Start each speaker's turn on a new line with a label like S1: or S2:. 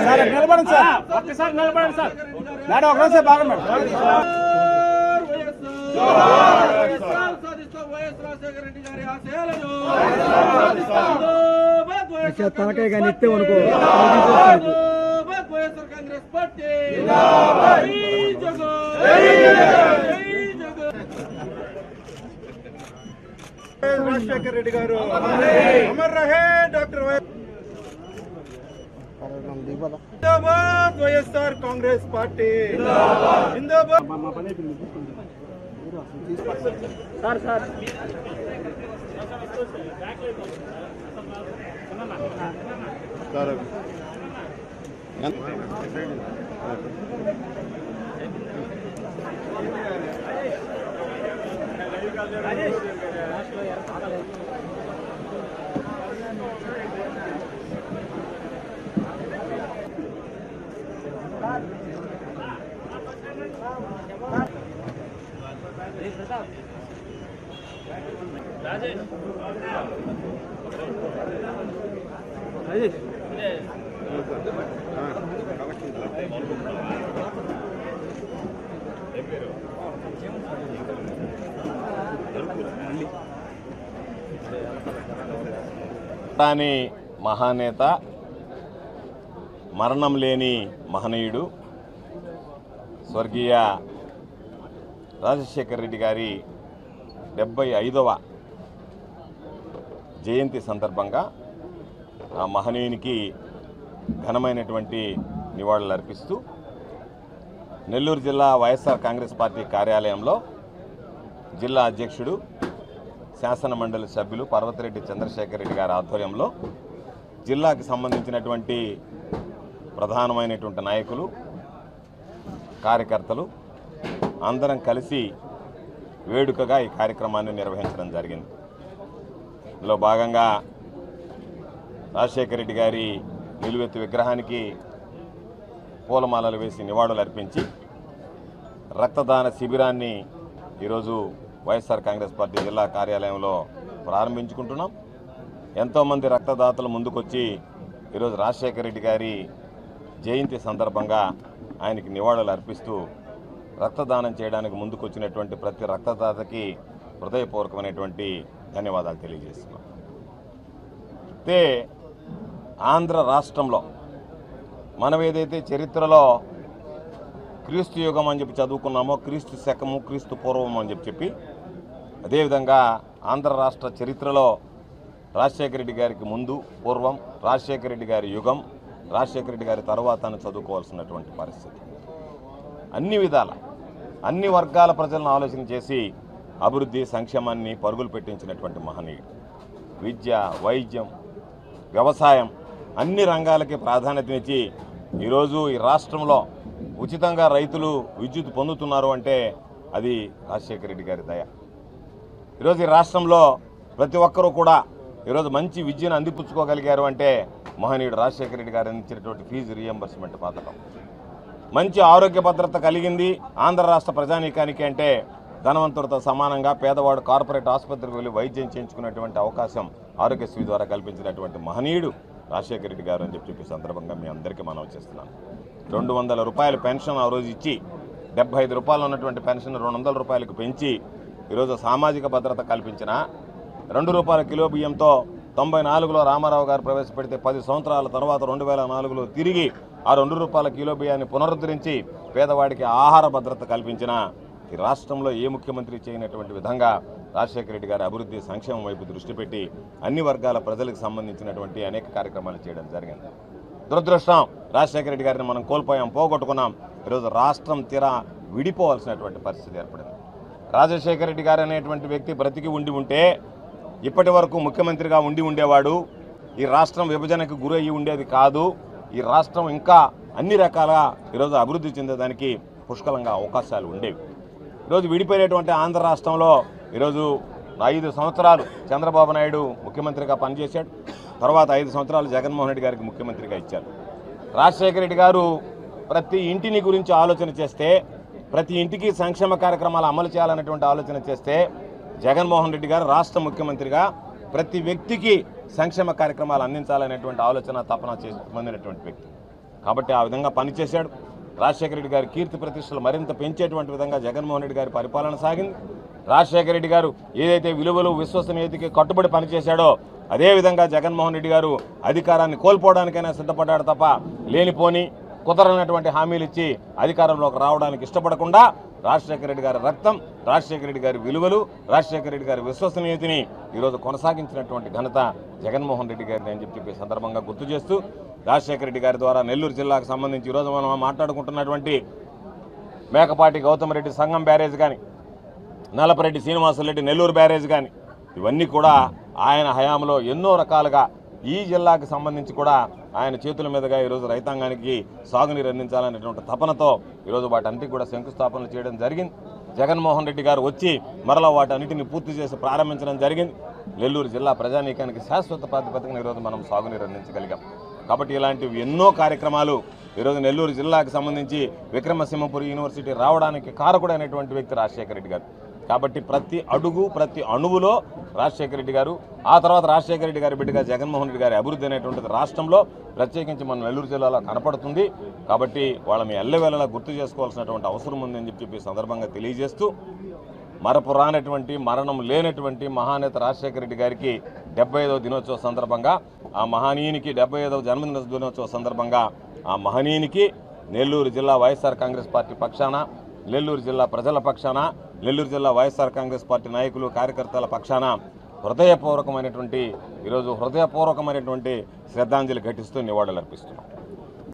S1: Sir నిలబడండి sir, ఒక్కసారి నిలబడండి సార్. మేడం ఒకసారి బాగా మేడం.
S2: తనకాయ కానీ ఇస్తే అనుకో
S3: కాంగ్రెస్ పార్టీ
S1: రాజశేఖర్ రెడ్డి గారు అమర్ రహే డాక్టర్ జిందాబాద్ వైఎస్ఆర్ కాంగ్రెస్ పార్టీ జిందాబాద్.
S2: సార్ సార్
S4: రాని మహానేత, మరణం లేని మహనీయుడు స్వర్గీయ రాజశేఖర్ రెడ్డి గారి 75వ జయంతి సందర్భంగా ఆ మహనీయునికి ఘనమైనటువంటి నివాళులు అర్పిస్తూ నెల్లూరు జిల్లా వైఎస్ఆర్ కాంగ్రెస్ పార్టీ కార్యాలయంలో జిల్లా అధ్యక్షుడు శాసన మండలి సభ్యులు పర్వతిరెడ్డి చంద్రశేఖర్ రెడ్డి గారి ఆధ్వర్యంలో జిల్లాకి సంబంధించినటువంటి ప్రధానమైనటువంటి నాయకులు, కార్యకర్తలు అందరం కలిసి వేడుకగా ఈ కార్యక్రమాన్ని నిర్వహించడం జరిగింది. ఇందులో భాగంగా రాజశేఖర రెడ్డి గారి నిలువెత్తు విగ్రహానికి పూలమాలలు వేసి నివాళులు అర్పించి రక్తదాన శిబిరాన్ని ఈరోజు వైఎస్ఆర్ కాంగ్రెస్ పార్టీ జిల్లా కార్యాలయంలో ప్రారంభించుకుంటున్నాం. ఎంతోమంది రక్తదాతలు ముందుకొచ్చి ఈరోజు రాజశేఖర రెడ్డి గారి జయంతి సందర్భంగా ఆయనకి నివాళులు అర్పిస్తూ రక్తదానం చేయడానికి ముందుకొచ్చినటువంటి ప్రతి రక్తదాతకి హృదయపూర్వకమైనటువంటి ధన్యవాదాలు తెలియజేస్తున్నాం. అయితే ఆంధ్ర రాష్ట్రంలో మనం ఏదైతే చరిత్రలో క్రీస్తు యుగం అని చెప్పి చదువుకున్నామో, క్రీస్తు శకము, క్రీస్తు పూర్వం అని చెప్పి అదేవిధంగా ఆంధ్ర రాష్ట్ర చరిత్రలో రాజశేఖర రెడ్డి గారికి ముందు పూర్వం, రాజశేఖర రెడ్డి గారి యుగం, రాజశేఖర రెడ్డి గారి తర్వాత అని చదువుకోవాల్సినటువంటి పరిస్థితి. అన్ని విధాల అన్ని వర్గాల ప్రజలను ఆలోచన చేసి అభివృద్ధి సంక్షేమాన్ని పరుగులు పెట్టించినటువంటి మహనీయుడు. విద్య, వైద్యం, వ్యవసాయం అన్ని రంగాలకి ప్రాధాన్యతనిచ్చి ఈరోజు ఈ రాష్ట్రంలో ఉచితంగా రైతులు విద్యుత్ పొందుతున్నారు అంటే అది రాజశేఖర రెడ్డి గారి దయ. ఈరోజు ఈ రాష్ట్రంలో ప్రతి ఒక్కరూ కూడా ఈరోజు మంచి విద్యను అందిపుచ్చుకోగలిగారు అంటే మహనీయుడు రాజశేఖర రెడ్డి గారు అందించినటువంటి ఫీజు రీఎంబర్స్మెంట్ పథకం. మంచి ఆరోగ్య భద్రత కలిగింది ఆంధ్ర రాష్ట్ర ప్రజానీకానికి అంటే ధనవంతుడితో సమానంగా పేదవాడు కార్పొరేట్ ఆసుపత్రికి వెళ్ళి వైద్యం చేయించుకునేటువంటి అవకాశం ఆరోగ్యశ్రీ ద్వారా కల్పించినటువంటి మహనీయుడు రాజశేఖర రెడ్డి గారు అని చెప్పి సందర్భంగా మీ అందరికీ మనవి చేస్తున్నాను. 200 రూపాయల పెన్షన్ ఆ రోజు ఇచ్చి 75 రూపాయలు ఉన్నటువంటి పెన్షన్ 200 రూపాయలకు పెంచి ఈరోజు సామాజిక భద్రత కల్పించిన 2 రూపాయల కిలో బియ్యంతో 94లో రామారావు గారు ప్రవేశపెడితే 10 సంవత్సరాల తర్వాత 2004లో తిరిగి ఆ 2 రూపాయల కిలో బియ్యాన్ని పునరుద్ధరించి పేదవాడికి ఆహార భద్రత కల్పించిన ఈ రాష్ట్రంలో ఏ ముఖ్యమంత్రి చేయనటువంటి విధంగా రాజశేఖర రెడ్డి గారి అభివృద్ధి సంక్షేమం వైపు దృష్టి పెట్టి అన్ని వర్గాల ప్రజలకు సంబంధించినటువంటి అనేక కార్యక్రమాలు చేయడం జరిగింది. దురదృష్టం రాజశేఖర రెడ్డి గారిని మనం కోల్పోయాం, పోగొట్టుకున్నాం. ఈరోజు రాష్ట్రం తీరా విడిపోవాల్సినటువంటి పరిస్థితి ఏర్పడింది. రాజశేఖర రెడ్డి గారు అనేటువంటి వ్యక్తి బ్రతికి ఉంటే ఇప్పటి వరకు ముఖ్యమంత్రిగా ఉండేవాడు. ఈ రాష్ట్రం విభజనకు గురయ్యి ఉండేది కాదు. ఈ రాష్ట్రం ఇంకా అన్ని రకాలుగా ఈరోజు అభివృద్ధి చెందేదానికి పుష్కలంగా అవకాశాలు ఉండేవి. ఈరోజు విడిపోయినటువంటి ఆంధ్ర రాష్ట్రంలో ఈరోజు 5 సంవత్సరాలు చంద్రబాబు నాయుడు ముఖ్యమంత్రిగా పనిచేశాడు. తర్వాత 5 సంవత్సరాలు జగన్మోహన్ రెడ్డి గారికి ముఖ్యమంత్రిగా ఇచ్చారు. రాజశేఖర రెడ్డి గారు ప్రతి ఇంటిని గురించి ఆలోచన చేస్తే, ప్రతి ఇంటికి సంక్షేమ కార్యక్రమాలు అమలు చేయాలనేటువంటి ఆలోచన చేస్తే, జగన్మోహన్ రెడ్డి గారు రాష్ట్ర ముఖ్యమంత్రిగా ప్రతి వ్యక్తికి సంక్షేమ కార్యక్రమాలు అందించాలనేటువంటి ఆలోచన తపన చేసి పొందినటువంటి వ్యక్తి కాబట్టి ఆ విధంగా పనిచేశాడు. రాజశేఖర రెడ్డి గారి కీర్తి ప్రతిష్టలు మరింత పెంచేటువంటి విధంగా జగన్మోహన్ రెడ్డి గారి పరిపాలన సాగింది. రాజశేఖర రెడ్డి గారు ఏదైతే విలువలు విశ్వసనీయతకి కట్టుబడి పనిచేశాడో అదేవిధంగా జగన్మోహన్ రెడ్డి గారు అధికారాన్ని కోల్పోవడానికైనా సిద్ధపడ్డాడు తప్ప లేనిపోని కుదరనటువంటి హామీలు ఇచ్చి అధికారంలోకి రావడానికి ఇష్టపడకుండా రాజశేఖర రెడ్డి గారి రక్తం, రాజశేఖర రెడ్డి గారి విలువలు, రాజశేఖర రెడ్డి గారి విశ్వసనీయతని ఈరోజు కొనసాగించినటువంటి ఘనత జగన్మోహన్ రెడ్డి గారిని అని చెప్పి సందర్భంగా గుర్తు చేస్తూ రాజశేఖర రెడ్డి గారి ద్వారా నెల్లూరు జిల్లాకు సంబంధించి ఈరోజు మనం మాట్లాడుకుంటున్నటువంటి మేకపాటి గౌతమ్ రెడ్డి సంగం బ్యారేజ్ కానీ, నలపరెడ్డి శ్రీనివాసరెడ్డి నెల్లూరు బ్యారేజ్ కానీ ఇవన్నీ కూడా ఆయన హయాంలో ఎన్నో రకాలుగా ఈ జిల్లాకు సంబంధించి కూడా ఆయన చేతుల మీదుగా ఈరోజు రైతాంగానికి సాగునీరు అందించాలనేటువంటి తపనతో ఈరోజు వాటన్నిటికీ కూడా శంకుస్థాపనలు చేయడం జరిగింది. జగన్మోహన్ రెడ్డి గారు వచ్చి మరలా వాటన్నిటిని పూర్తి చేసి ప్రారంభించడం జరిగింది. నెల్లూరు జిల్లా ప్రజానీకానికి శాశ్వత ప్రాతిపదికన ఈరోజు మనం సాగునీరు అందించగలిగాం. కాబట్టి ఇలాంటివి ఎన్నో కార్యక్రమాలు ఈరోజు నెల్లూరు జిల్లాకు సంబంధించి విక్రమసింహపురి యూనివర్సిటీ రావడానికి కారకుడైనటువంటి వ్యక్తి రాజశేఖర రెడ్డి గారు. కాబట్టి ప్రతి అడుగు ప్రతి అణువులో రాజశేఖర రెడ్డి గారు, ఆ తర్వాత రాజశేఖర రెడ్డి గారి బిడ్డగా జగన్మోహన్ రెడ్డి గారి అభివృద్ధి అనేటువంటిది రాష్ట్రంలో ప్రత్యేకించి మన నెల్లూరు జిల్లాలో కనపడుతుంది. కాబట్టి వాళ్ళని ఎల్లవేళలా గుర్తు చేసుకోవాల్సినటువంటి అవసరం ఉందని చెప్పి సందర్భంగా తెలియజేస్తూ మరపు రానటువంటి మరణం లేనటువంటి మహానేత రాజశేఖర రెడ్డి గారికి 75వ దినోత్సవ సందర్భంగా ఆ మహనీయునికి 75వ జన్మదిన దినోత్సవ సందర్భంగా ఆ మహనీయునికి నెల్లూరు జిల్లా వైఎస్ఆర్ కాంగ్రెస్ పార్టీ పక్షాన, నెల్లూరు జిల్లా ప్రజల పక్షాన, నెల్లూరు జిల్లా వైఎస్ఆర్ కాంగ్రెస్ పార్టీ నాయకులు కార్యకర్తల పక్షాన హృదయపూర్వకమైనటువంటి శ్రద్ధాంజలి ఘటిస్తూ నివాళులర్పిస్తున్నాం.